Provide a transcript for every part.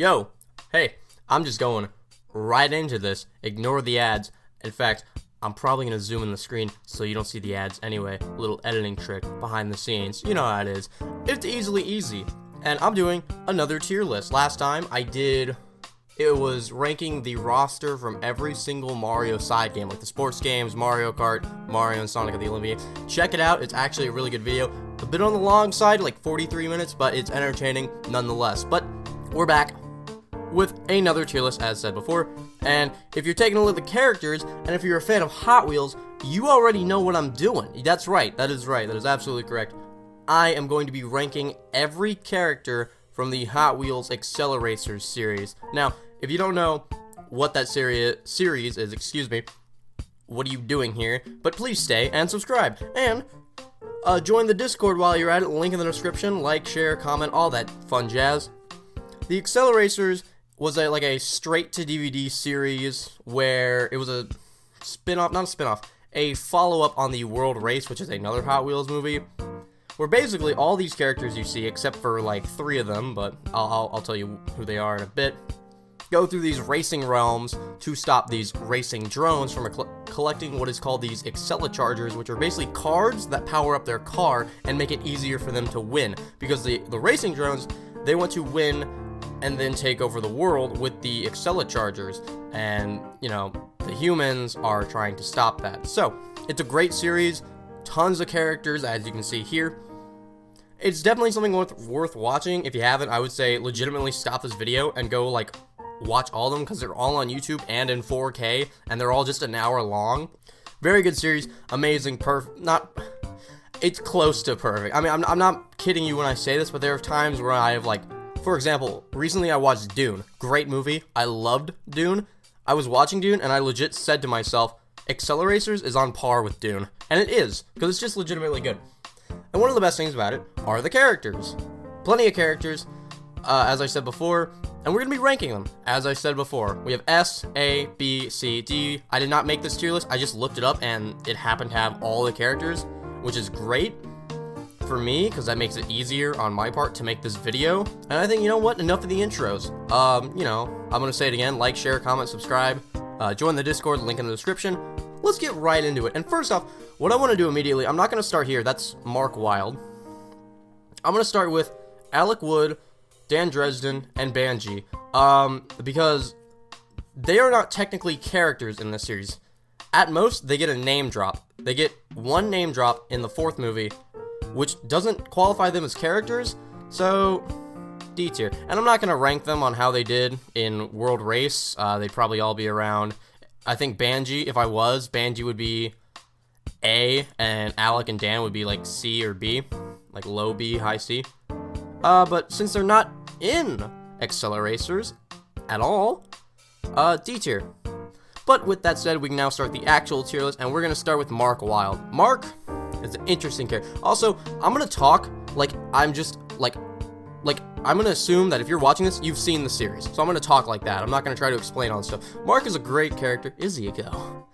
Yo, hey, I'm just going right into this. Ignore the ads. In fact, I'm probably going to zoom in the screen so you don't see the ads anyway. Little editing trick behind the scenes. You know how it is. It's easy. And I'm doing another tier list. Last time it was ranking the roster from every single Mario side game, like the sports games, Mario Kart, Mario and Sonic at the Olympiad. Check it out. It's actually a really good video. A bit on the long side, like 43 minutes, but it's entertaining nonetheless. But we're back with another tier list, as said before. And if you're taking a look at the characters, and if you're a fan of Hot Wheels, you already know what I'm doing. That's right. That is absolutely correct. I am going to be ranking every character from the Hot Wheels Acceleracers series. Now, if you don't know what that series is, what are you doing here? But please stay and subscribe. And join the Discord while you're at it. Link in the description. Like, share, comment, all that fun jazz. The Acceleracers was like a straight-to-DVD series where it was a a follow-up on the World Race, which is another Hot Wheels movie, where basically all these characters you see, except for like 3 of them, but I'll tell you who they are in a bit, go through these racing realms to stop these racing drones from collecting what is called these Acceleracers, which are basically cards that power up their car and make it easier for them to win, because the racing drones, they want to win and then take over the world with the Acceleracers, and the humans are trying to stop that. So it's a great series, tons of characters, as you can see here. It's definitely something worth watching. If you haven't, I would say legitimately stop this video and go watch all of them, because they're all on YouTube and in 4K, and they're all just an hour long. Very good series, amazing, it's close to perfect. I mean, I'm not kidding you when I say this, but there are times where I have for example, recently I watched Dune. Great movie. I loved Dune. I was watching Dune and I legit said to myself, Acceleracers is on par with Dune. And it is, because it's just legitimately good. And one of the best things about it are the characters. Plenty of characters, as I said before, and we're going to be ranking them, as I said before. We have S, A, B, C, D. I did not make this tier list. I just looked it up and it happened to have all the characters, which is great for me, because that makes it easier on my part to make this video. And I think, you know what, enough of the intros. I'm gonna say it again: like, share, comment, subscribe, join the Discord, link in the description. Let's get right into it. And first off, what I want to do immediately, I'm not gonna start here, that's Mark Wylde. I'm gonna start with Alec Wood, Dan Dresden, and Banji, because they are not technically characters in this series. At most, they get a name drop. They get one name drop in the 4th movie, which doesn't qualify them as characters, so D tier. And I'm not going to rank them on how they did in World Race. They'd probably all be around, I think Banji, if I was, Banji would be A, and Alec and Dan would be like C or B, like low B, high C. But since they're not in Acceleracers at all, D tier. But with that said, we can now start the actual tier list, and we're going to start with Mark Wylde. Mark is an interesting character. Also, I'm going to talk I'm going to assume that if you're watching this, you've seen the series. So I'm going to talk like that. I'm not going to try to explain all this stuff. Mark is a great character. Is he though?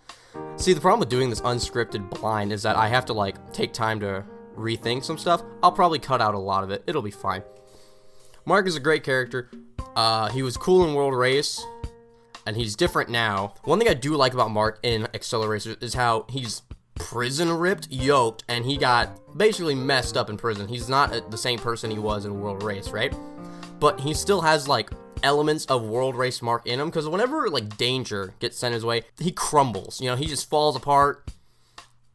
See, the problem with doing this unscripted blind is that I have to take time to rethink some stuff. I'll probably cut out a lot of it. It'll be fine. Mark is a great character. He was cool in World Race, and he's different now. One thing I do like about Mark in Acceleracers is how he's prison ripped, yoked, and he got basically messed up in prison. He's not the same person he was in World Race, right? But he still has elements of World Race Mark in him, because whenever danger gets sent his way, he crumbles. He just falls apart,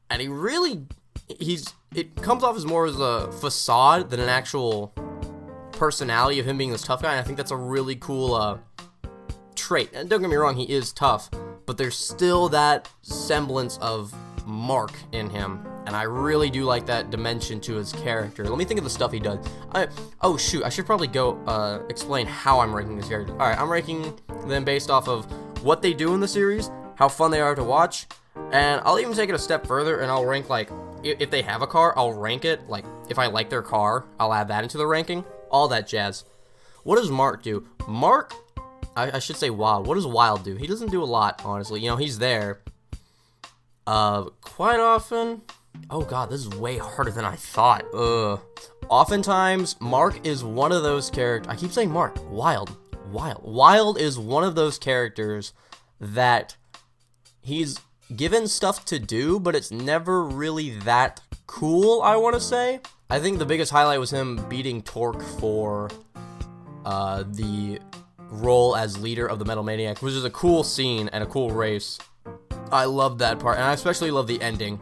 and it comes off as more as a facade than an actual personality of him being this tough guy. And I think that's a really cool trait. And don't get me wrong, he is tough, but there's still that semblance of Mark in him, and I really do like that dimension to his character. Let me think of the stuff he does. Oh shoot, I should probably go explain how I'm ranking this character. Alright, I'm ranking them based off of what they do in the series, how fun they are to watch, and I'll even take it a step further, and I'll rank if they have a car, I'll rank it. If I like their car, I'll add that into the ranking. All that jazz. What does Mark do? Mark, I should say Wylde. What does Wylde do? He doesn't do a lot, honestly. He's there quite often. Oh god, this is way harder than I thought. Oftentimes, Mark is one of those characters. I keep saying Mark. Wylde. Wylde is one of those characters that he's given stuff to do, but it's never really that cool, I want to say. I think the biggest highlight was him beating Tork for the role as leader of the Metal Maniacs, which is a cool scene and a cool race. I love that part, and I especially love the ending.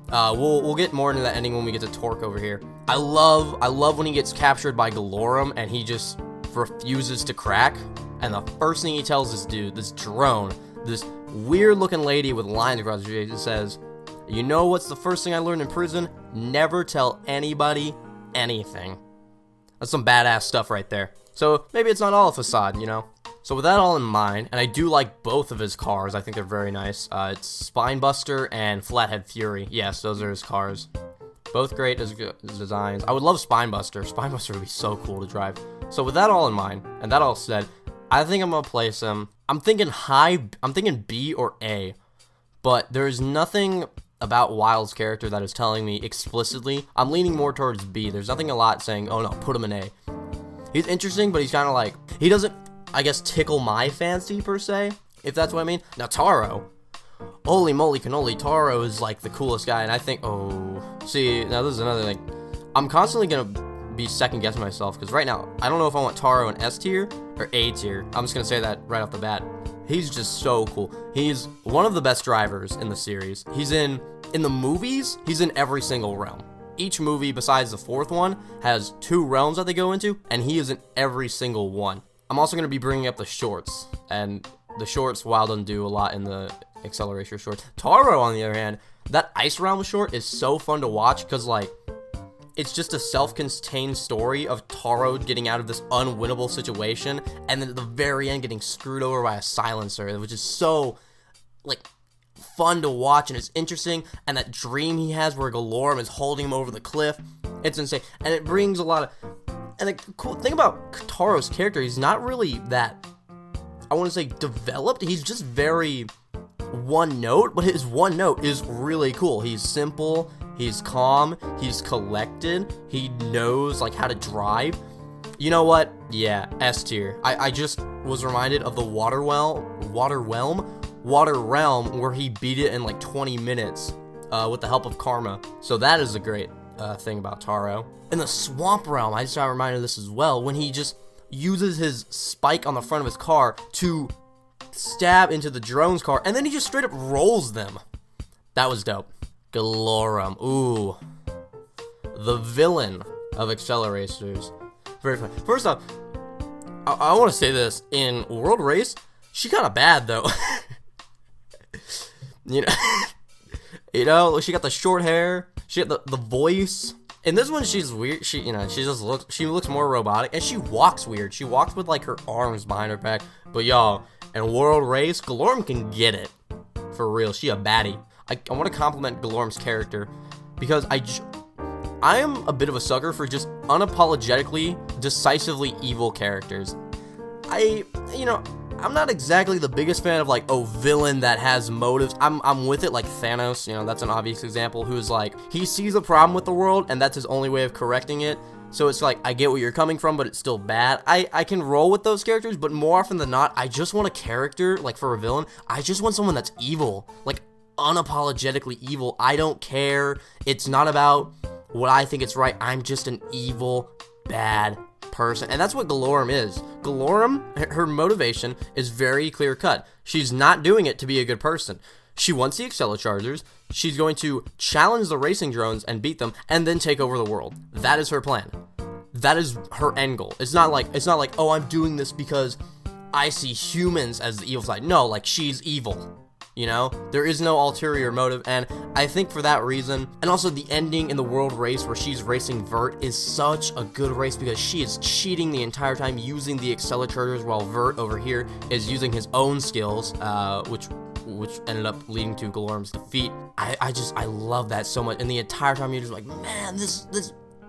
We'll get more into that ending when we get to Tork over here. I love when he gets captured by Gelorum and he just refuses to crack, and the first thing he tells this dude, this drone, this weird looking lady with lines across her face, says, "You know what's the first thing I learned in prison? Never tell anybody anything." That's some badass stuff right there. So maybe it's not all a facade, you know? So with that all in mind, and I do like both of his cars, I think they're very nice. It's Spinebuster and Flathead Fury. Yes, those are his cars. Both great as designs. I would love Spinebuster. Spinebuster would be so cool to drive. So with that all in mind, and that all said, I think I'm gonna place him. I'm thinking B or A, but there's nothing about Wylde's character that is telling me explicitly. I'm leaning more towards B. There's nothing a lot saying, oh no, put him in A. He's interesting, but he's kind of like, he doesn't, I guess, tickle my fancy per se, if that's what I mean. Now Taro, holy moly cannoli, Taro is like the coolest guy, and I think, oh, see, now this is another thing. I'm constantly gonna be second guessing myself, because right now, I don't know if I want Taro in S tier or A tier. I'm just gonna say that right off the bat. He's just so cool. He's one of the best drivers in the series. He's in the movies, he's in every single realm. Each movie besides the fourth one has 2 realms that they go into, and he is in every single one. I'm also going to be bringing up the shorts, and the shorts Wylde doesn't do a lot in the Acceleracers shorts. Taro, on the other hand, that Eiss realm short is so fun to watch, because like, it's just a self-contained story of Taro getting out of this unwinnable situation, and then at the very end getting screwed over by a silencer, which is so, like, fun to watch, and it's interesting. And that dream he has where Gelorum is holding him over the cliff, it's insane, and it brings a lot of. And the cool thing about Taro's character, he's not really that, I want to say, developed. He's just very one note, but his one note is really cool. He's simple, he's calm, he's collected, he knows like how to drive. You know what? Yeah, S tier. I just was reminded of the Water Realm, where he beat it in like 20 minutes with the help of Karma. So that is a great thing about Taro. In the Swamp Realm, I just got reminded of this as well, when he just uses his spike on the front of his car to stab into the drone's car, and then he just straight up rolls them. That was dope. Gelorum. Ooh. The villain of Acceleracers. Very fun. First off, I want to say this. In World Race, she kind of bad, though. You know, she got the short hair, she got the voice. In this one, she's weird. She looks more robotic, and she walks weird. She walks with like her arms behind her back. But y'all, in World Race, Gelorum can get it for real. She a baddie. I want to compliment Gelorum's character because I am a bit of a sucker for just unapologetically, decisively evil characters. I'm not exactly the biggest fan of like, oh, villain that has motives. I'm with it, like Thanos, that's an obvious example, who's like, he sees a problem with the world and that's his only way of correcting it. So it's like, I get where you're coming from, but it's still bad. I can roll with those characters, but more often than not, I just want a character, like for a villain, I just want someone that's evil, like unapologetically evil. I don't care. It's not about what I think it's right. I'm just an evil, bad person, and that's what Gelorum is. Gelorum, her motivation is very clear cut. She's not doing it to be a good person. She wants the Acceleracers. She's going to challenge the racing drones and beat them, and then take over the world. That is her plan. That is her end goal. It's not like, oh, I'm doing this because I see humans as the evil side. No, like, she's evil. There is no ulterior motive, and I think for that reason, and also the ending in the World Race where she's racing Vert is such a good race because she is cheating the entire time using the Acceleracers while Vert over here is using his own skills, which ended up leading to Gelorum's defeat. I love that so much, and the entire time you're just like, man, this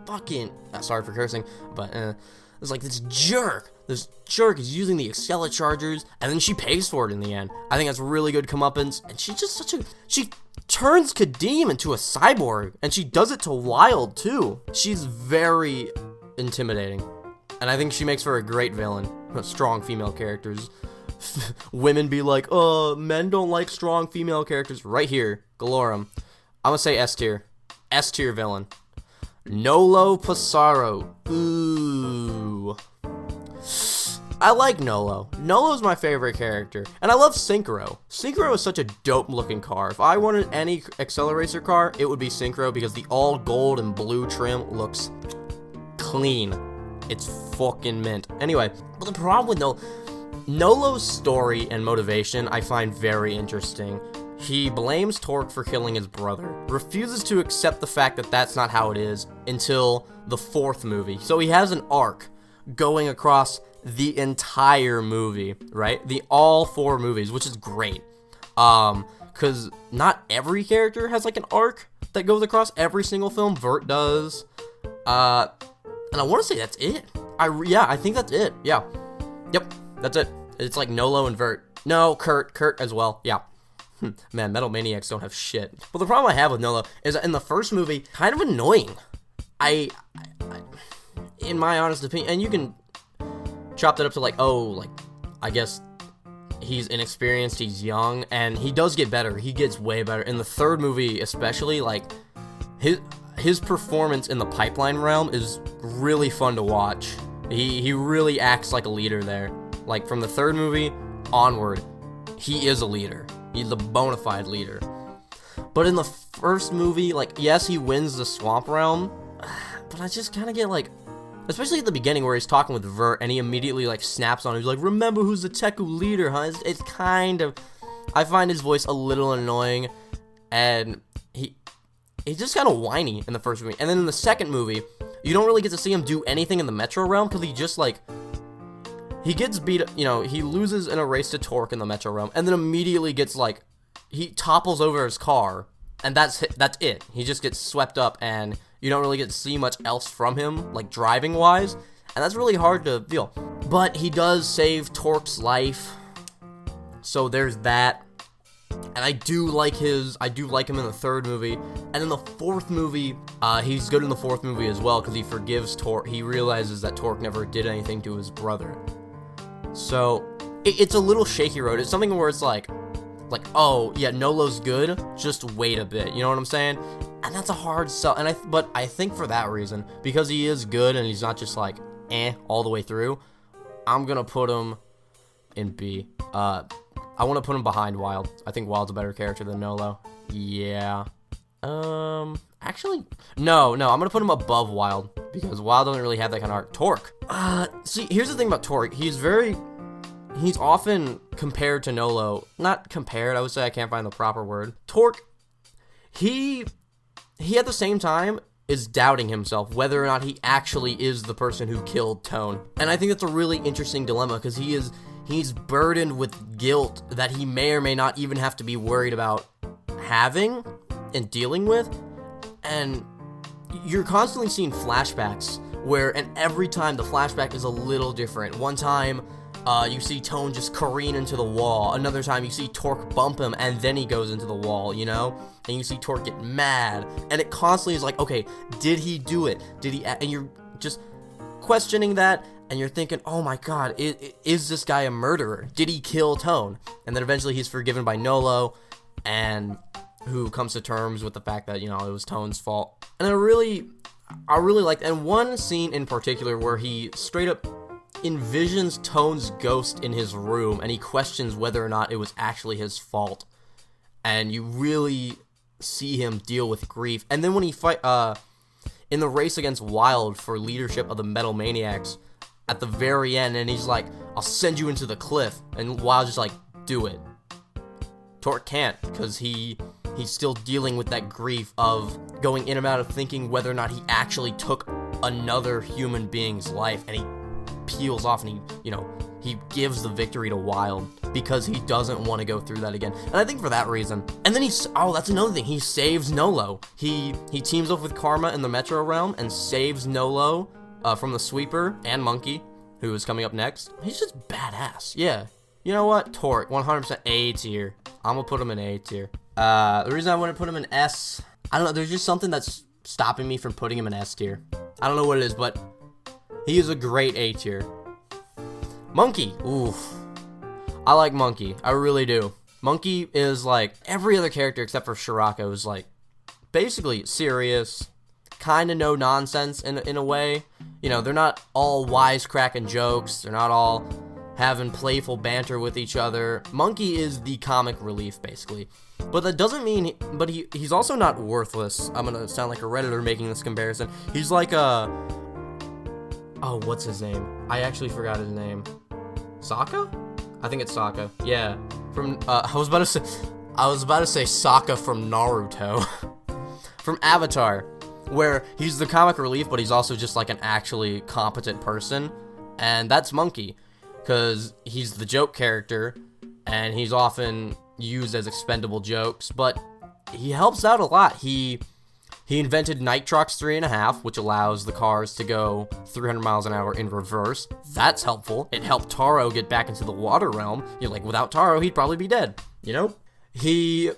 fucking, sorry for cursing, but it's like this jerk is using the Acceleracers, and then she pays for it in the end. I think that's really good comeuppance, and she's just she turns Kadeem into a cyborg, and she does it to Wylde too. She's very intimidating, and I think she makes for a great villain. strong female characters. Women be like, men don't like strong female characters. Right here, Gelorum. I'm gonna say S tier. S tier villain. Nolo Pasaro. Ooh. I like Nolo. Nolo's my favorite character. And I love Synchro. Synchro is such a dope looking car. If I wanted any Acceleracer car, it would be Synchro because the all gold and blue trim looks clean. It's fucking mint. Anyway, but the problem with Nolo's story and motivation I find very interesting. He blames Tork for killing his brother, refuses to accept the fact that that's not how it is until the 4th movie. So he has an arc going across the entire movie, right? All 4 movies, which is great. Because not every character has like an arc that goes across every single film. Vert does. And I want to say that's it. I think that's it. Yeah. Yep, that's it. It's like Nolo and Vert. No, Kurt as well. Yeah. Man, Metal Maniacs don't have shit. But the problem I have with Nolo is that in the first movie, kind of annoying. In my honest opinion, and you can chop that up to like, I guess he's inexperienced, he's young, and he does get better. He gets way better. In the 3rd movie, especially, like, his performance in the pipeline realm is really fun to watch. He really acts like a leader there. Like, from the 3rd movie onward, he is a leader. He's a bona fide leader. But in the 1st movie, like, yes, he wins the swamp realm, but I just kind of get, like, especially at the beginning where he's talking with Vert and he immediately, like, snaps on him. He's like, remember who's the Teku leader, huh? It's kind of, I find his voice a little annoying, and he's just kind of whiny in the 1st movie. And then in the 2nd movie, you don't really get to see him do anything in the Metro realm because he just, like, he gets beat, he loses in a race to Tork in the Metro realm, and then immediately gets, like, he topples over his car, and that's it. He just gets swept up, and you don't really get to see much else from him, like, driving-wise, and that's really hard to feel. But he does save Tork's life, so there's that. And I do like him in the 3rd movie, and in the 4th movie, he's good in the 4th movie as well, because he forgives Tork. He realizes that Tork never did anything to his brother. So, it's a little shaky road. It's something where it's like, oh, yeah, Nolo's good, just wait a bit, you know what I'm saying? And that's a hard sell, but I think for that reason, because he is good and he's not just like, all the way through, I'm gonna put him in B. I want to put him behind Wylde. I think Wylde's a better character than Nolo. Yeah. Actually, no, I'm gonna put him above Wylde, because Wylde doesn't really have that kind of arc. Tork. See, here's the thing about Tork. He's often compared to Nolo. Not compared, I would say, I can't find the proper word. Tork, he at the same time is doubting himself whether or not he actually is the person who killed Tone. And I think that's a really interesting dilemma, because he's burdened with guilt that he may or may not even have to be worried about having and dealing with. And you're constantly seeing flashbacks and every time the flashback is a little different. One time, you see Tone just careen into the wall. Another time, you see Tork bump him, and then he goes into the wall, And you see Tork get mad. And it constantly is like, okay, did he do it? And you're just questioning that, and you're thinking, oh my god, is this guy a murderer? Did he kill Tone? And then eventually he's forgiven by Nolo, and who comes to terms with the fact that, it was Tone's fault. And I really liked, and one scene in particular where he straight up envisions Tone's ghost in his room, and he questions whether or not it was actually his fault. And you really see him deal with grief. And then when he fight in the race against Wylde for leadership of the Metal Maniacs at the very end, and he's like, I'll send you into the cliff, and Wylde's just like, do it. Tork can't, because he's still dealing with that grief of going in and out of thinking whether or not he actually took another human being's life, and he peels off, and he gives the victory to Wylde because he doesn't want to go through that again. And I think for that reason, and then that's another thing, he saves Nolo. He teams up with Karma in the Metro realm and saves Nolo from the Sweeper and Monkey, who is coming up next. He's just badass. Yeah. You know what? Tork, 100% A tier. I'm gonna put him in A tier. The reason I want to put him in S, I don't know, there's just something that's stopping me from putting him in S tier. I don't know what it is, but he is a great A tier. Monkey. Oof. I like Monkey. I really do. Monkey is like every other character except for Shirako is like basically serious, kind of no nonsense in a way. You know, they're not all wisecracking jokes. They're not all having playful banter with each other. Monkey is the comic relief, basically. But that doesn't mean, but he's also not worthless. I'm gonna sound like a Redditor making this comparison. He's like a, oh, what's his name? I actually forgot his name. Sokka? I think it's Sokka. Yeah. From, I was about to say Sokka from Naruto. From Avatar, where he's the comic relief, but he's also just like an actually competent person. And that's Monkey, because he's the joke character, and he's often used as expendable jokes, but he helps out a lot. He invented Nitrox 3.5, which allows the cars to go 300 miles an hour in reverse. That's helpful. It helped Taro get back into the water realm. You're like, without Taro, he'd probably be dead, you know? He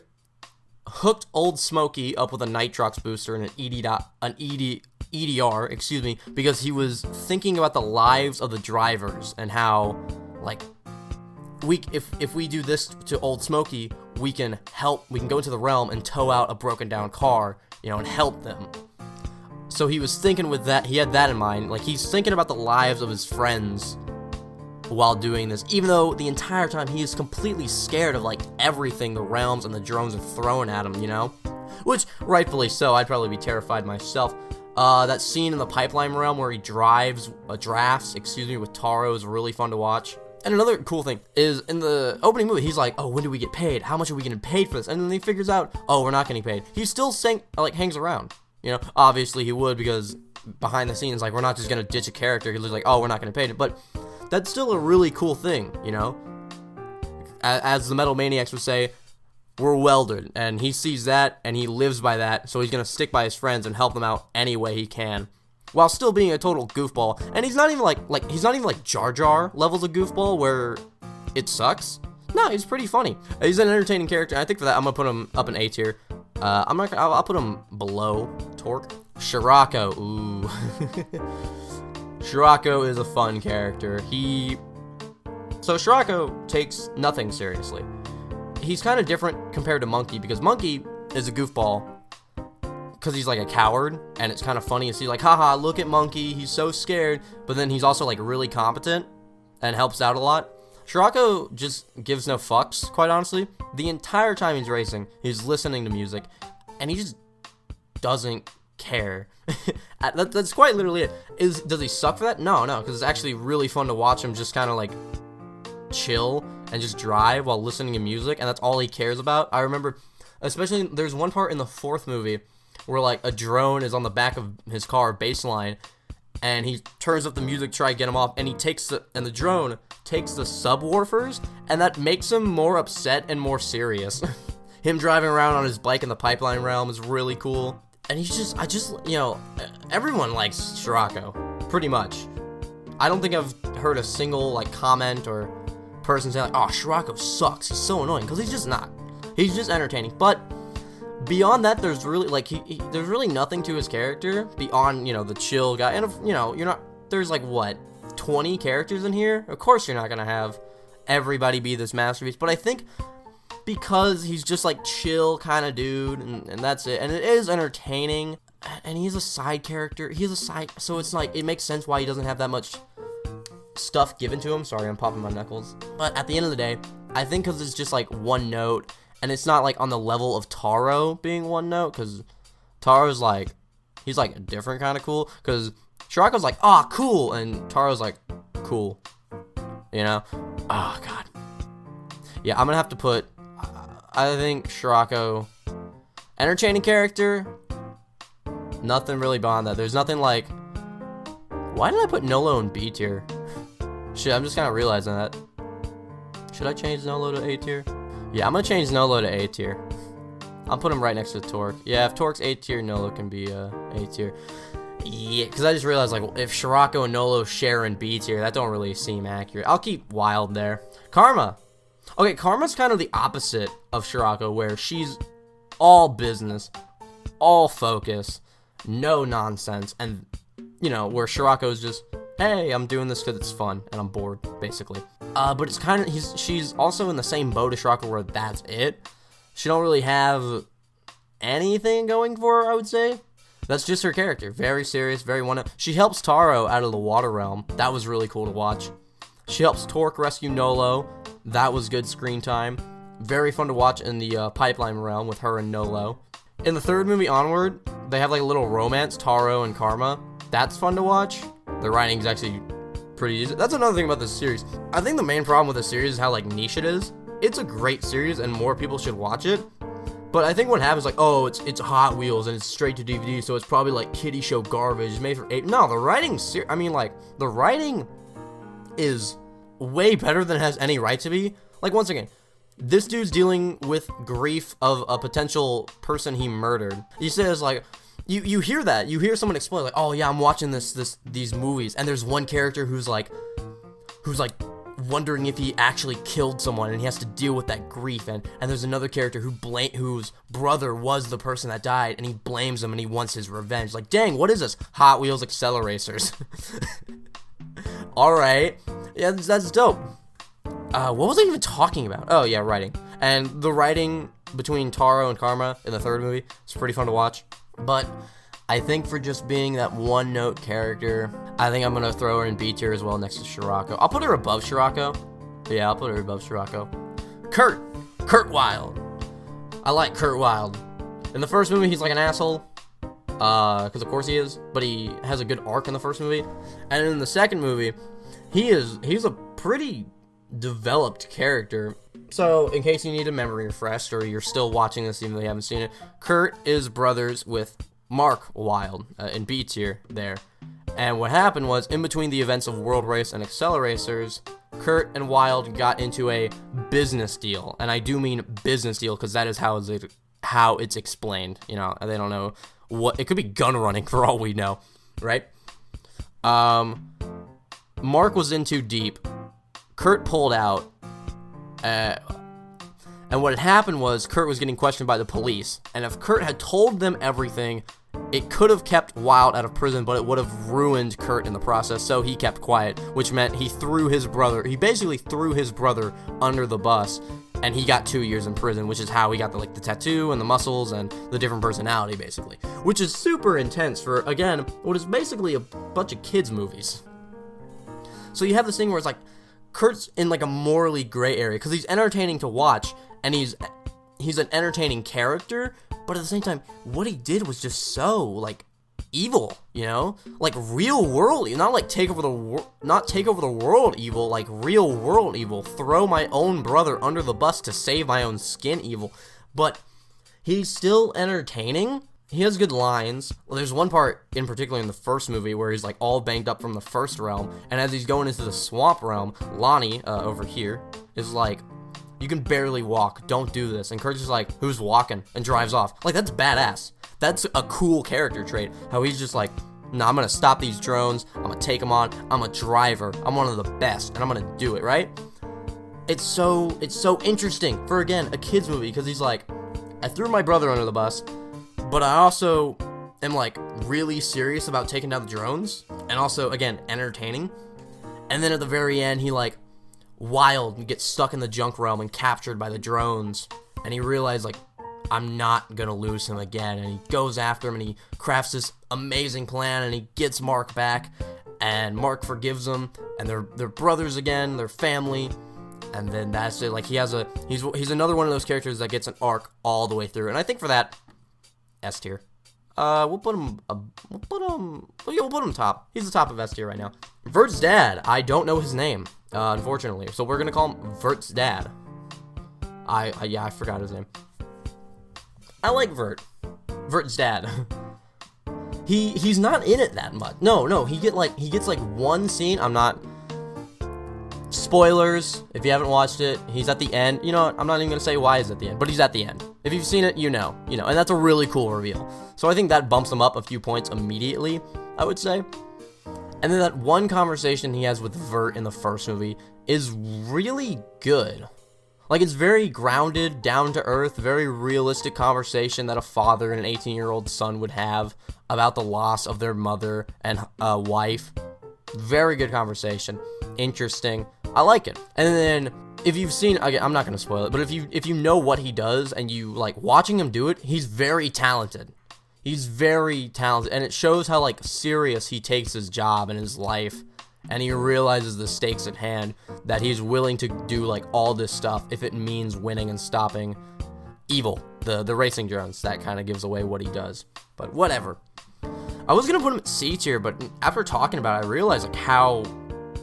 hooked Old Smokey up with a Nitrox booster and an EDR, excuse me, because he was thinking about the lives of the drivers and how, like, if we do this to Old Smokey, we can go into the realm and tow out a broken down car, you know, and help them. So he was thinking with that, he had that in mind, like he's thinking about the lives of his friends while doing this, even though the entire time he is completely scared of like everything the realms and the drones are throwing at him, you know? Which, rightfully so, I'd probably be terrified myself. That scene in the pipeline realm where he drafts, with Taro is really fun to watch. And another cool thing is, in the opening movie, he's like, oh, when do we get paid? How much are we getting paid for this? And then he figures out, oh, we're not getting paid. He still hangs around. You know, obviously he would, because behind the scenes, like, we're not just going to ditch a character. He's like, oh, we're not going to pay it. But that's still a really cool thing, you know? As the Metal Maniacs would say, we're welded. And he sees that, and he lives by that. So he's going to stick by his friends and help them out any way he can, while still being a total goofball. And he's not even like Jar Jar levels of goofball where it sucks. No, he's pretty funny. He's an entertaining character. I think for that, I'm gonna put him up in A tier. I'll put him below Tork. Shirako, ooh. Shirako is a fun character. So Shirako takes nothing seriously. He's kind of different compared to Monkey, because Monkey is a goofball because he's like a coward, and it's kind of funny to see, like, haha, look at Monkey, he's so scared, but then he's also like really competent and helps out a lot. Shirako just gives no fucks, quite honestly. The entire time he's racing, he's listening to music, and he just doesn't care. That's quite literally it. Does he suck for that? No, because it's actually really fun to watch him just kind of like chill and just drive while listening to music, and that's all he cares about. I remember, especially, there's one part in the 4th movie where like a drone is on the back of his car baseline, and he turns up the music to try to get him off, and the drone takes the subwoofers, and that makes him more upset and more serious. Him driving around on his bike in the pipeline realm is really cool. And you know, everyone likes Shirako, pretty much. I don't think I've heard a single like comment or person say like, oh, Shirako sucks, he's so annoying, because he's just not. He's just entertaining. But beyond that, there's really like there's really nothing to his character beyond, you know, the chill guy. And you know, there's like what, 20 characters in here? Of course you're not gonna have everybody be this masterpiece, but I think because he's just like chill kind of dude, and that's it, and it is entertaining, and he's a side character, so it's like, it makes sense why he doesn't have that much stuff given to him. Sorry, I'm popping my knuckles. But at the end of the day, I think because it's just like one note, and it's not like on the level of Taro being one note, because Taro's like, he's like a different kind of cool, because Shirako's like, ah, cool, and Taro's like, cool, you know? Oh, God. Yeah, I'm gonna have to put, I think Shirako, entertaining character, nothing really beyond that. There's nothing like, why did I put Nolo in B tier? Shit, I'm just kind of realizing that. Should I change Nolo to A tier? Yeah, I'm gonna change Nolo to A tier. I'll put him right next to Tork. Yeah, if Tork's A tier, Nolo can be A tier. Yeah, because I just realized, like, if Shirako and Nolo share in B tier, that don't really seem accurate. I'll keep Wylde there. Karma. Okay, Karma's kind of the opposite of Shirako, where she's all business, all focus, no nonsense, and, you know, where Shirako's just, hey, I'm doing this because it's fun and I'm bored, basically. But it's kind of, she's also in the same boat as Shirako where that's it. She don't really have anything going for her, I would say. That's just her character. Very serious, very She helps Taro out of the water realm. That was really cool to watch. She helps Tork rescue Nolo. That was good screen time. Very fun to watch in the pipeline realm with her and Nolo. In the third movie onward, they have like a little romance, Taro and Karma. That's fun to watch. The writing's actually pretty easy. That's another thing about this series. I think the main problem with this series is how like niche it is. It's a great series and more people should watch it. But I think what happens, like, oh, it's Hot Wheels and it's straight to DVD, so it's probably like kiddie show garbage. It's made for 8. No, the writing's the writing is way better than it has any right to be. Like, once again, this dude's dealing with grief of a potential person he murdered. He says, like, you hear that. You hear someone explain, like, oh, yeah, I'm watching these movies, and there's one character who's like wondering if he actually killed someone, and he has to deal with that grief, and there's another character whose brother was the person that died, and he blames him, and he wants his revenge. Like, dang, what is this? Hot Wheels Acceleracers. Alright. Yeah, that's dope. What was I even talking about? Oh, yeah, writing. And the writing between Taro and Karma in the third movie is pretty fun to watch. But I think for just being that one-note character, I think I'm going to throw her in B tier as well next to Shirako. I'll put her above Shirako. Yeah, I'll put her above Shirako. Kurt Wylde. I like Kurt Wylde. In the first movie, he's like an asshole. Because of course he is. But he has a good arc in the first movie. And in the second movie, he's a pretty developed character. So, in case you need a memory refreshed, or you're still watching this even though you haven't seen it, Kurt is brothers with Mark Wylde in B tier there. And what happened was, in between the events of World Race and Acceleracers, Kurt and Wylde got into a business deal. And I do mean business deal because that is how it's explained. You know, they don't know what it could be. Gun running for all we know, right? Mark was in too deep. Kurt pulled out. And what had happened was Kurt was getting questioned by the police. And if Kurt had told them everything, it could have kept Wylde out of prison, but it would have ruined Kurt in the process. So he kept quiet, which meant he basically threw his brother under the bus, and he got 2 years in prison, which is how he got the tattoo and the muscles and the different personality, basically. Which is super intense for, again, what is basically a bunch of kids' movies. So you have this thing where it's like, Kurt's in like a morally gray area, because he's entertaining to watch, and he's an entertaining character, but at the same time, what he did was just so, like, evil, you know? Like, real world, not like take over the world evil, like real world evil, throw my own brother under the bus to save my own skin evil. But he's still entertaining. He has good lines. Well, there's one part in particular in the first movie where he's like all banged up from the first realm, and as he's going into the swamp realm, Lonnie, over here, is like, you can barely walk, don't do this. And Kurt's just like, who's walking? And drives off. Like, that's badass. That's a cool character trait. How he's just like, nah, I'm gonna stop these drones, I'm gonna take them on, I'm a driver, I'm one of the best, and I'm gonna do it, right? It's so interesting for, again, a kid's movie, because he's like, I threw my brother under the bus, but I also am like really serious about taking down the drones, and also, again, entertaining. And then at the very end, he like Wylde gets stuck in the junk realm and captured by the drones, and he realized, like, I'm not gonna lose him again, and he goes after him, and he crafts this amazing plan, and he gets Mark back, and Mark forgives him, and they're brothers again, they're family, and then that's it. Like, he's another one of those characters that gets an arc all the way through, and I think for that, S tier. We'll put him top. He's the top of S tier right now. Vert's dad, I don't know his name, unfortunately, so we're gonna call him Vert's dad. I forgot his name. I like Vert's dad. He's not in it that much. No, he gets like one scene. I'm not. Spoilers, if you haven't watched it, he's at the end. You know what, I'm not even gonna say why he's at the end, but he's at the end. If you've seen it, you know, and that's a really cool reveal. So I think that bumps him up a few points immediately, I would say. And then that one conversation he has with Vert in the first movie is really good. Like, it's very grounded, down to earth, very realistic conversation that a father and an 18-year-old son would have about the loss of their mother and wife. Very good conversation. Interesting. I like it. And then, if you've seen, again, I'm not going to spoil it, but if you know what he does and you like watching him do it, he's very talented. He's very talented, and it shows how like serious he takes his job and his life, and he realizes the stakes at hand, that he's willing to do like all this stuff if it means winning and stopping evil, the racing drones. That kind of gives away what he does, but whatever. I was gonna put him at C tier, but after talking about it, I realized like how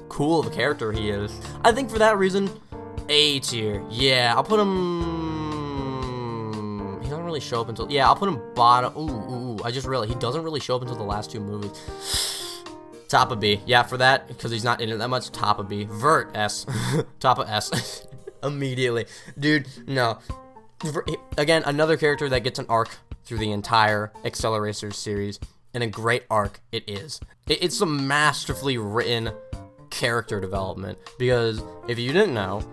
cool of a character he is. I think for that reason, A tier. Yeah, I'll put him. He doesn't really show up until. Yeah, I'll put him bottom. Ooh. I just realized he doesn't really show up until the last 2 movies. Top of B. Yeah, for that, because he's not in it that much. Top of B. Vert S. Top of S. Immediately, dude. No. Again, another character that gets an arc through the entire Acceleracers series, and a great arc it is. It's a masterfully written character development, because if you didn't know,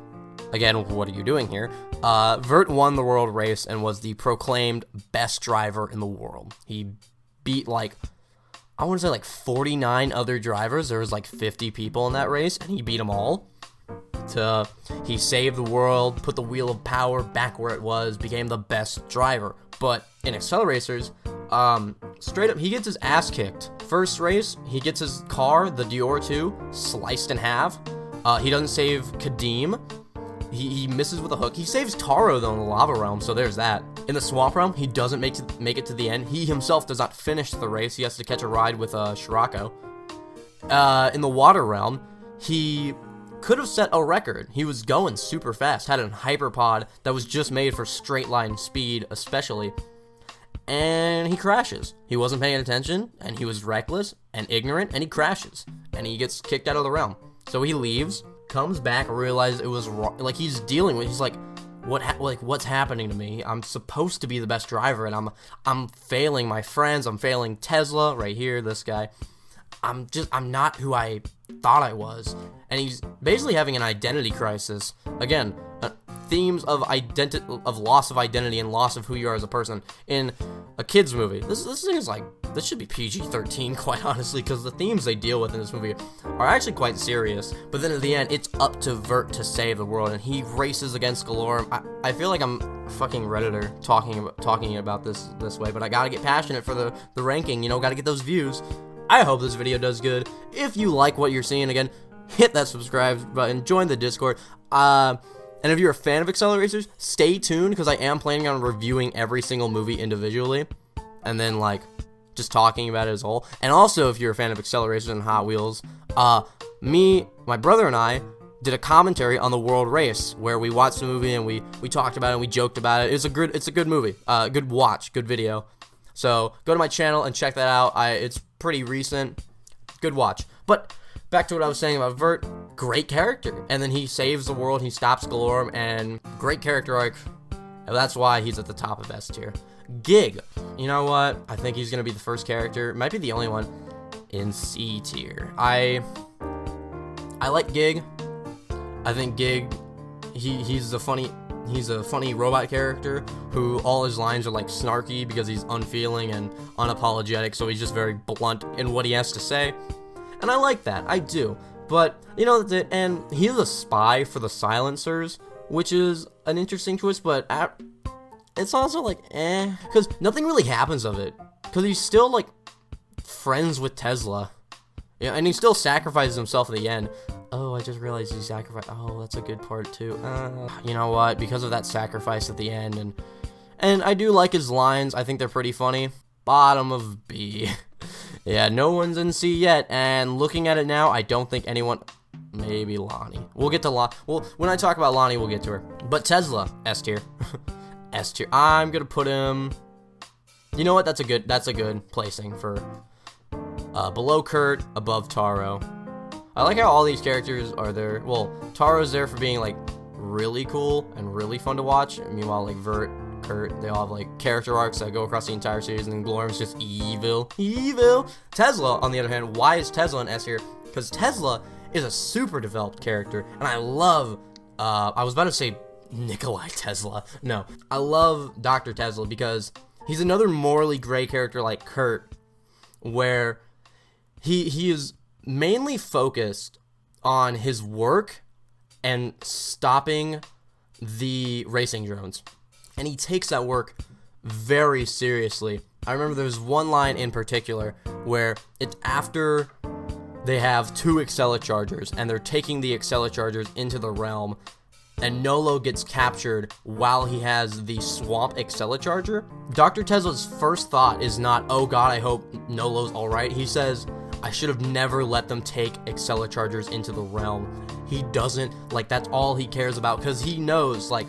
again, what are you doing here? Vert won the world race and was the proclaimed best driver in the world. He beat like, I want to say like 49 other drivers. There was like 50 people in that race, and he beat them all. He saved the world, put the wheel of power back where it was, became the best driver. But in Acceleracers, straight up, he gets his ass kicked. First race, he gets his car, the Dior 2, sliced in half. He doesn't save Kadeem. He misses with a hook. He saves Taro, though, in the lava realm, so there's that. In the swamp realm, he doesn't make it to the end. He himself does not finish the race. He has to catch a ride with Shirako. In the water realm, he could have set a record. He was going super fast, had a hyperpod that was just made for straight line speed, especially. And he crashes. He wasn't paying attention, and he was reckless and ignorant, and he crashes. And he gets kicked out of the realm. So he leaves, comes back, realizes it was wrong. Like, he's dealing with, he's like, what's happening to me? I'm supposed to be the best driver, and I'm failing my friends. I'm failing Tesla right here, this guy. I'm not who I thought I was. And he's basically having an identity crisis. Again, themes of loss of identity and loss of who you are as a person in a kid's movie. This thing is like, this should be PG-13, quite honestly, because the themes they deal with in this movie are actually quite serious. But then at the end, it's up to Vert to save the world, and he races against Gelorum. I feel like I'm fucking Redditor talking about this way, but I gotta get passionate for the ranking, you know, gotta get those views. I hope this video does good. If you like what you're seeing, again, hit that subscribe button, join the Discord. And if you're a fan of Acceleracers, stay tuned, because I am planning on reviewing every single movie individually, and then, like, just talking about it as a whole. And also, if you're a fan of Acceleracers and Hot Wheels, my brother and I did a commentary on the World Race, where we watched the movie and we talked about it and we joked about it. It's a good movie, good watch, good video. So go to my channel and check that out. It's pretty recent, good watch. But back to what I was saying about Vert, great character, and then he saves the world, he stops Gelorum, and great character arc, and that's why he's at the top of S tier. Gig, you know what, I think he's gonna be the first character, might be the only one, in C tier. I like Gig. I think Gig, he's a funny robot character who all his lines are like snarky because he's unfeeling and unapologetic, so he's just very blunt in what he has to say. And I like that, I do. But, you know, that's it. And he's a spy for the Silencers, which is an interesting twist, but it's also like, because nothing really happens of it. Because he's still, like, friends with Tesla. Yeah, and he still sacrifices himself at the end. Oh, I just realized he sacrificed. Oh, that's a good part, too. You know what? Because of that sacrifice at the end, and I do like his lines. I think they're pretty funny. Bottom of B. Yeah, no one's in C yet, and looking at it now, I don't think anyone... Maybe Lonnie. We'll get to Lonnie. Well, when I talk about Lonnie, we'll get to her. But Tesla, S tier. S tier. I'm gonna put him... You know what? That's a good placing for... below Kurt, above Taro. I like how all these characters are there. Well, Taro's there for being, like, really cool and really fun to watch. Meanwhile, like, Vert, Kurt, they all have, like, character arcs that go across the entire series, and Gelorum's just evil. Evil! Tesla, on the other hand, why is Tesla an S here? Because Tesla is a super developed character, and I love, I was about to say Nikolai Tesla. No, I love Dr. Tesla because he's another morally gray character like Kurt, where he is mainly focused on his work and stopping the racing drones. And he takes that work very seriously. I remember there's one line in particular where it's after they have 2 Acceleracers and they're taking the Acceleracers into the realm, and Nolo gets captured while he has the swamp Acceleracer. Dr. Tesla's first thought is not, oh god, I hope Nolo's alright. He says, I should have never let them take Acceleracers into the realm. He doesn't, like, that's all he cares about, because he knows, like,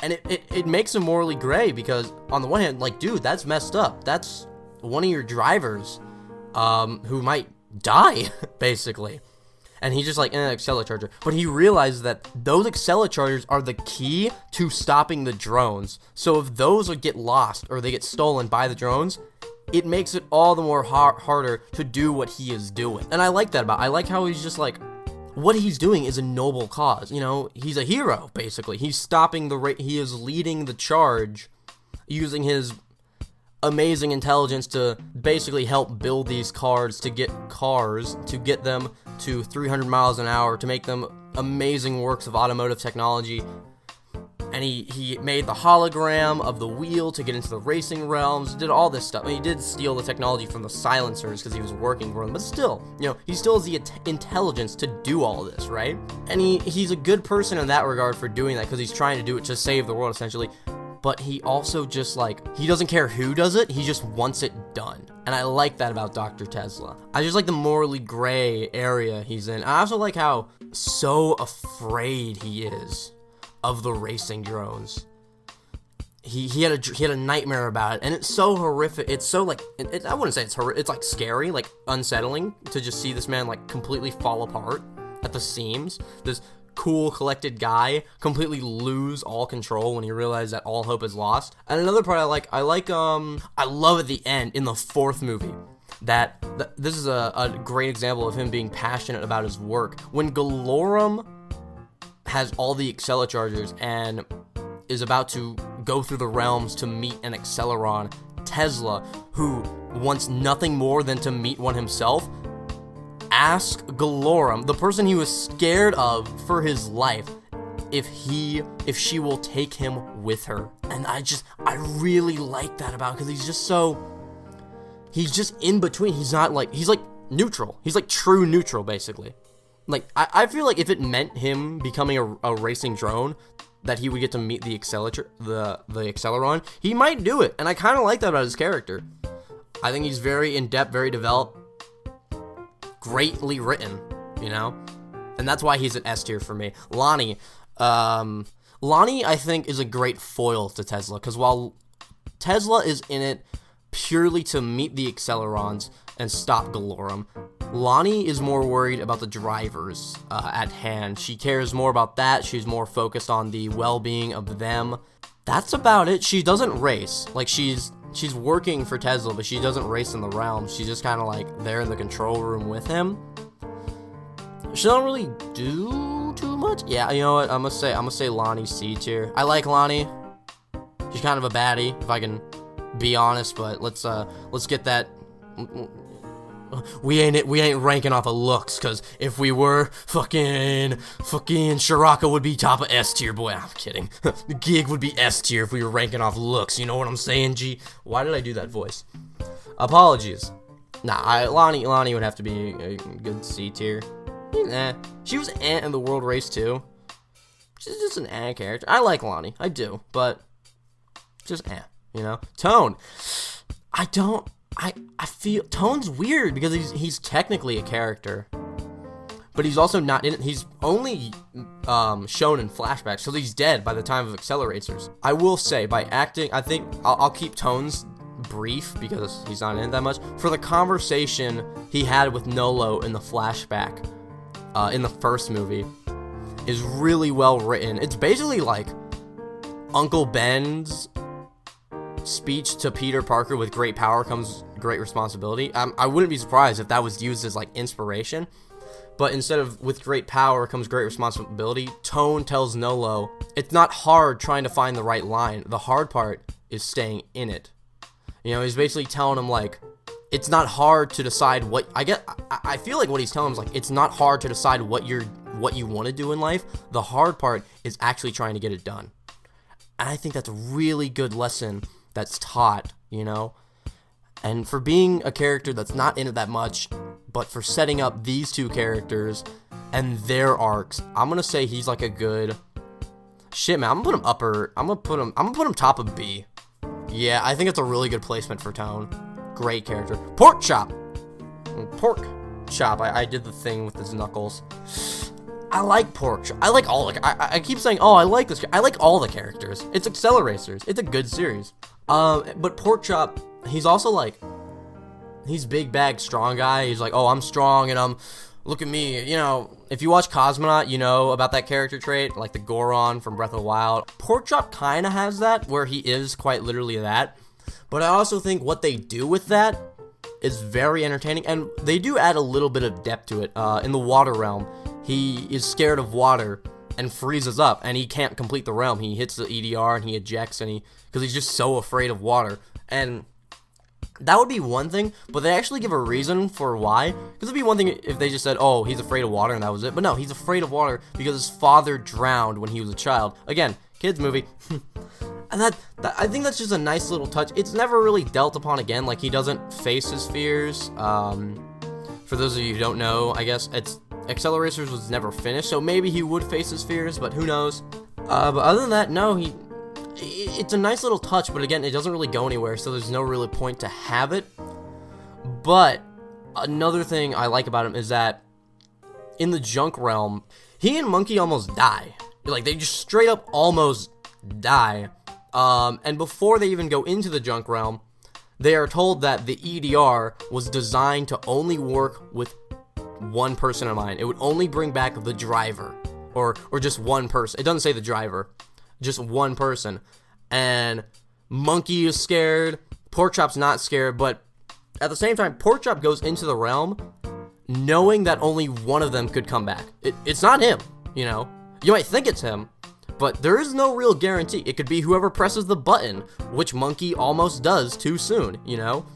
and it makes him morally gray, because on the one hand, like, dude, that's messed up. That's one of your drivers, who might die, basically. And he's just like, Acceleracer. But he realizes that those Acceleracers are the key to stopping the drones. So if those would get lost or they get stolen by the drones, it makes it all the more harder to do what he is doing. And I like that about it. I like how he's just like, what he's doing is a noble cause. You know, he's a hero, basically. He's stopping he is leading the charge using his amazing intelligence to basically help build these cars to get them to 300 miles an hour, to make them amazing works of automotive technology. And he made the hologram of the wheel to get into the racing realms, did all this stuff. I mean, he did steal the technology from the silencers because he was working for them, but still, you know, he still has the intelligence to do all this, right? And he's a good person in that regard for doing that, because he's trying to do it to save the world, essentially. But he also just, like, he doesn't care who does it, he just wants it done. And I like that about Dr. Tesla. I just like the morally gray area he's in. I also like how so afraid he is of the racing drones. He had a nightmare about it, and it's so horrific. It's so, like, I wouldn't say it's horrific, it's, like, scary, like, unsettling to just see this man, like, completely fall apart at the seams. This cool, collected guy completely lose all control when he realized that all hope is lost. And another part I love at the end in the 4th movie that this is a great example of him being passionate about his work. When Gelorum has all the Acceleracers and is about to go through the realms to meet an Acceleron, Tesla, who wants nothing more than to meet one himself, ask Gelorum, the person he was scared of for his life, if she will take him with her. And I really like that about him, because he's just in between. He's not like, he's like neutral. He's like true neutral, basically. Like, I feel like if it meant him becoming a racing drone, that he would get to meet the Acceleron, he might do it. And I kind of like that about his character. I think he's very in-depth, very developed, greatly written, you know? And that's why he's an S tier for me. Lonnie, I think, is a great foil to Tesla, because while Tesla is in it purely to meet the Accelerons and stop Gelorum, Lonnie is more worried about the drivers at hand. She cares more about that. She's more focused on the well-being of them. That's about it. She doesn't race. Like, she's working for Tesla, but she doesn't race in the realm. She's just kind of like there in the control room with him. She don't really do too much. Yeah, you know what? I'm gonna say Lonnie C tier. I like Lonnie. She's kind of a baddie, if I can be honest. But let's get that. We ain't ranking off of looks, cause if we were, fucking Shirako would be top of S tier, boy. I'm kidding. The gig would be S tier if we were ranking off looks. You know what I'm saying, G? Why did I do that voice? Apologies. Nah, Lonnie would have to be a good C tier. She was in the World Race too. She's just an character. I like Lonnie, I do, but just you know. Tone. I feel Tone's weird because he's technically a character, but he's also not in it. He's only shown in flashbacks, so he's dead by the time of Acceleracers. I will say, by acting, I think I'll keep Tone's brief because he's not in it that much. For the conversation he had with Nolo in the flashback, in the 1st movie, is really well written. It's basically like Uncle Ben's speech to Peter Parker: with great power comes great responsibility. I wouldn't be surprised if that was used as like inspiration, but instead of with great power comes great responsibility, Tone tells Nolo it's not hard trying to find the right line. The hard part is staying in it. You know, he's basically telling him, like, it's not hard to decide what I feel like what he's telling him is like, it's not hard to decide what you want to do in life. The hard part is actually trying to get it done. And I think that's a really good lesson that's taught, you know? And for being a character that's not in it that much, but for setting up these two characters and their arcs, I'm gonna say he's like a good shit, man. I'm gonna put him top of B. Yeah, I think it's a really good placement for Tone. Great character. Porkchop. I did the thing with his knuckles. I like Porkchop. I like all I keep saying, oh, I like this. I like all the characters. It's Acceleracers. It's a good series. But Porkchop, he's also like, he's big bag strong guy. He's like, oh, I'm strong and look at me. You know, if you watch Cosmonaut, you know about that character trait, like the Goron from Breath of the Wild. Porkchop kind of has that, where he is quite literally that. But I also think what they do with that is very entertaining, and they do add a little bit of depth to it. In the water realm, he is scared of water and freezes up, and he can't complete the realm. He hits the EDR and he ejects, because he's just so afraid of water. And that would be one thing, but they actually give a reason for why. Because it'd be one thing if they just said, oh, he's afraid of water and that was it. But no, he's afraid of water because his father drowned when he was a child. Again, kids movie. And that I think that's just a nice little touch. It's never really dealt upon again. Like, he doesn't face his fears. For those of you who don't know, I guess Acceleracers was never finished, so maybe he would face his fears, but who knows. But other than that, no, it's a nice little touch, but again, it doesn't really go anywhere, so there's no really point to have it. But another thing I like about him is that in the junk realm, he and Monkey almost die. Like, they just straight up almost die. And before they even go into the junk realm, they are told that the EDR was designed to only work with one person in mind. It would only bring back the driver, or just one person. It doesn't say the driver, just one person. And Monkey is scared, Porkchop's not scared, but at the same time, Porkchop goes into the realm knowing that only one of them could come back. It's not him, you know? You might think it's him, but there is no real guarantee. It could be whoever presses the button, which Monkey almost does too soon, you know?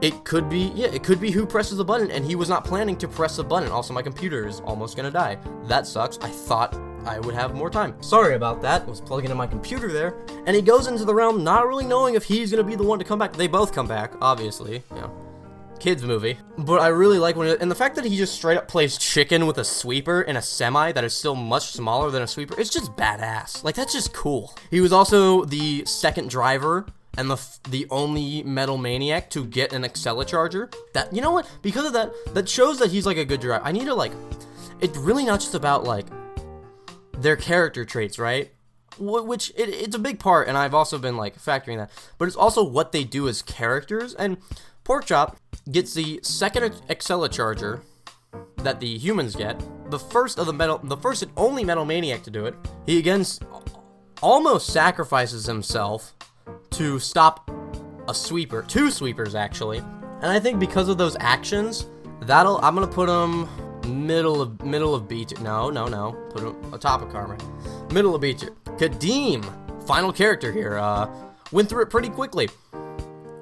It could be who presses the button, and he was not planning to press the button. Also, my computer is almost gonna die. That sucks. I thought I would have more time. Sorry about that. I was plugging in my computer there. And he goes into the realm not really knowing if he's gonna be the one to come back. They both come back, obviously, you know. Kids movie. But I really like and the fact that he just straight up plays chicken with a sweeper in a semi that is still much smaller than a sweeper, it's just badass. Like, that's just cool. He was also the second driver and the only Metal Maniac to get an Acceleracharger. That, you know what? Because of that, that shows that he's like a good driver. I need to like, it's really not just about like their character traits, right? Which it's a big part, and I've also been like factoring that. But it's also what they do as characters. And Porkchop gets the second Acceleracharger that the humans get. The first and only Metal Maniac to do it. He again almost sacrifices himself to stop a sweeper, two sweepers actually. And I think because of those actions, I'm gonna put him middle of B tier. No, put him atop of Karma. Middle of B tier. Kadeem, final character here. Went through it pretty quickly.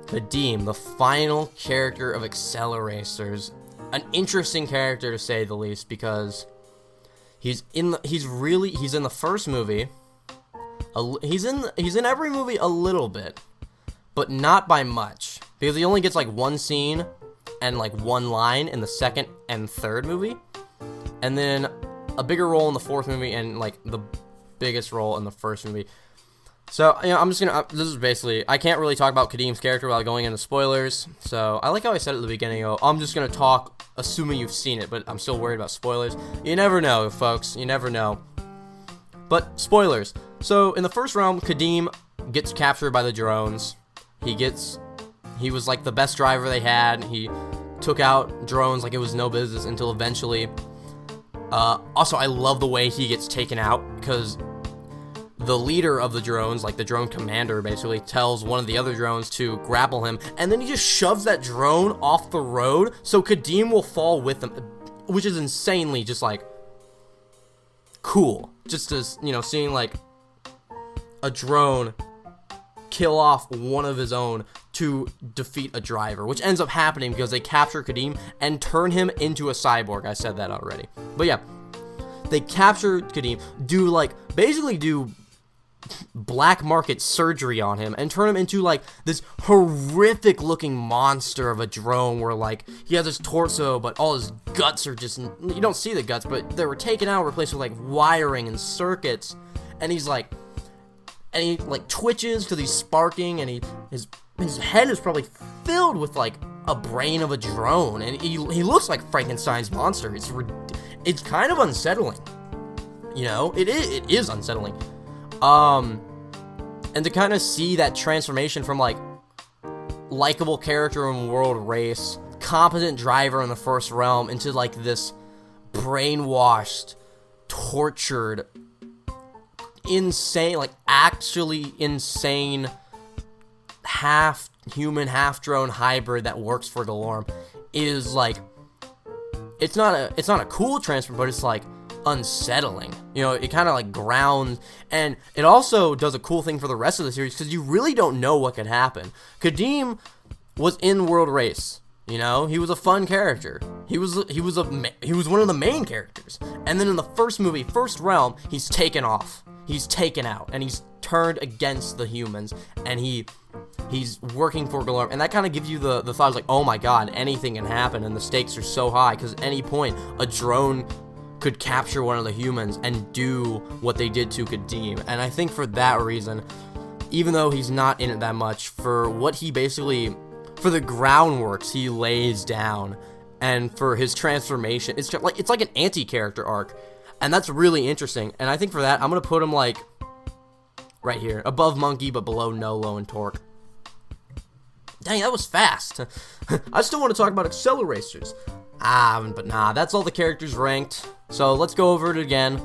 Kadeem, the final character of Acceleracers. An interesting character to say the least, because he's in the first movie. He's in every movie a little bit, but not by much, because he only gets like one scene and like one line in the second and third movie, and then a bigger role in the fourth movie and like the biggest role in the first movie. So, you know, I'm just gonna, this is basically, I can't really talk about Kadeem's character without going into spoilers, so I like how I said at the beginning, I'm just gonna talk assuming you've seen it, but I'm still worried about spoilers. You never know, folks, you never know. But, spoilers. So, in the first realm, Kadeem gets captured by the drones. He was like the best driver they had. He took out drones like it was no business until eventually. Also, I love the way he gets taken out, because the leader of the drones, like the drone commander, basically tells one of the other drones to grapple him, and then he just shoves that drone off the road so Kadeem will fall with him, which is insanely just like cool. Just as, you know, seeing like a drone kill off one of his own to defeat a driver, which ends up happening because they capture Kadeem and turn him into a cyborg. I said that already. But yeah, they capture Kadeem, basically do black market surgery on him and turn him into like this horrific looking monster of a drone where like he has his torso but all his guts are just, you don't see the guts, but they were taken out and replaced with like wiring and circuits, and he like twitches because he's sparking, and his head is probably filled with like a brain of a drone, and he looks like Frankenstein's monster. It's kind of unsettling, you know. It is unsettling. And to kind of see that transformation from like likable character in World Race, competent driver in the First Realm, into like this brainwashed, tortured, insane, like actually insane half human, half drone hybrid that works for Gelorum is like, it's not a cool transfer, but it's like unsettling. You know, it kind of like grounds, and it also does a cool thing for the rest of the series because you really don't know what could happen. Kadeem was in World Race, you know, he was a fun character. He was one of the main characters, and then in the first movie, First Realm, he's taken off, he's taken out, and he's turned against the humans, and he's working for Gelorum, and that kind of gives you the thoughts like, oh my god, anything can happen, and the stakes are so high because at any point a drone could capture one of the humans and do what they did to Kadeem. And I think for that reason, even though he's not in it that much, for what he basically, for the groundworks he lays down, and for his transformation, it's like an anti-character arc, and that's really interesting. And I think for that, I'm gonna put him like right here, above Monkey but below Nolo and Tork. Dang, that was fast. I still want to talk about Acceleracers. But nah, that's all the characters ranked. So let's go over it again.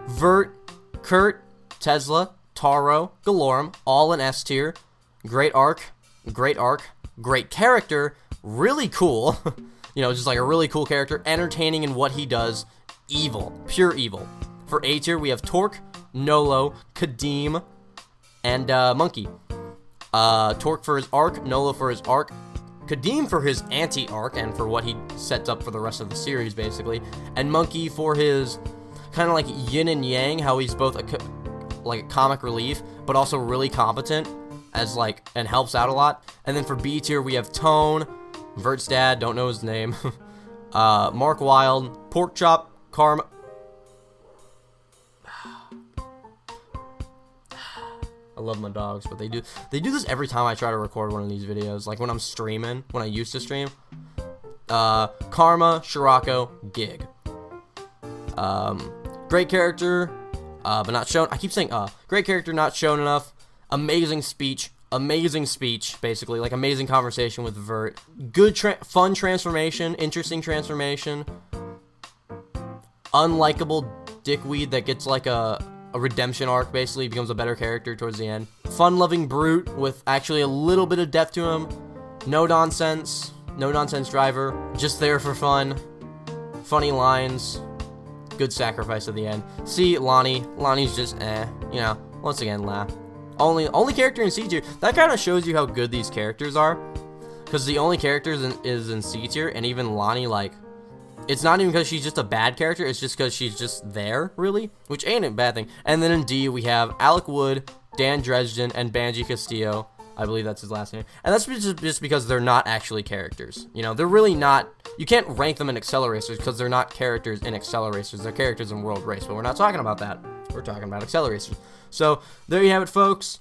Vert, Kurt, Tesla, Taro, Gelorum, all in S tier. Great arc, great character, really cool. You know, just like a really cool character, entertaining in what he does, evil, pure evil. For A tier, we have Tork, Nolo, Kadeem, and Monkey. Tork for his arc, Nolo for his arc, Kadeem for his anti-arc and for what he sets up for the rest of the series, basically, and Monkey for his kind of like yin and yang, how he's both a comic relief, but also really competent as like, and helps out a lot. And then for B tier, we have Tone, Vert's dad, don't know his name, Mark Wylde, Porkchop, Karma. I love my dogs, but they do this every time I try to record one of these videos, like when I'm streaming, when I used to stream. Karma, Shirako, Gig. Great character, but not shown. I keep saying great character, not shown enough. Amazing speech, basically, like amazing conversation with Vert. Good fun transformation, interesting transformation. Unlikable dickweed that gets like a redemption arc, basically becomes a better character towards the end. Fun-loving brute with actually a little bit of depth to him. No nonsense driver, just there for fun. Funny lines, good sacrifice at the end. See, Lonnie's just you know, once again, laugh. Only character in C tier. That kind of shows you how good these characters are, because the only character is in C tier, and even Lonnie, like, it's not even because she's just a bad character, it's just because she's just there, really, which ain't a bad thing. And then in D, we have Alec Wood, Dan Dresden, and Banji Castillo. I believe that's his last name. And that's just because they're not actually characters. You know, they're really not, you can't rank them in Acceleracers because they're not characters in Acceleracers. They're characters in World Race, but we're not talking about that. We're talking about Acceleracers. So, there you have it, folks.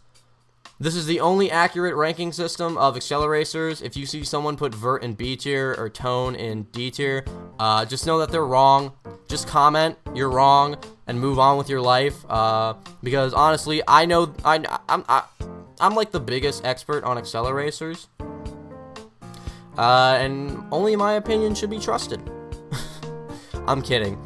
This is the only accurate ranking system of Acceleracers. If you see someone put Vert in B tier or Tone in D tier, just know that they're wrong. Just comment, you're wrong, and move on with your life. Because honestly, I know I'm like the biggest expert on Acceleracers, and only my opinion should be trusted. I'm kidding,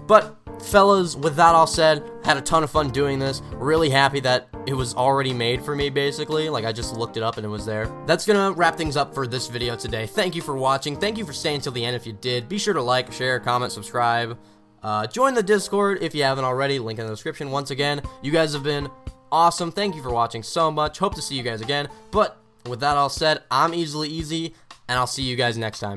but fellas, with that all said, had a ton of fun doing this. Really happy that it was already made for me, basically. Like, I just looked it up and it was there. That's gonna wrap things up for this video today. Thank you for watching. Thank you for staying till the end if you did. Be sure to like, share, comment, subscribe. Join the Discord if you haven't already. Link in the description. Once again, you guys have been awesome. Thank you for watching so much. Hope to see you guys again. But With that all said, I'm Easily Easy, and I'll see you guys next time.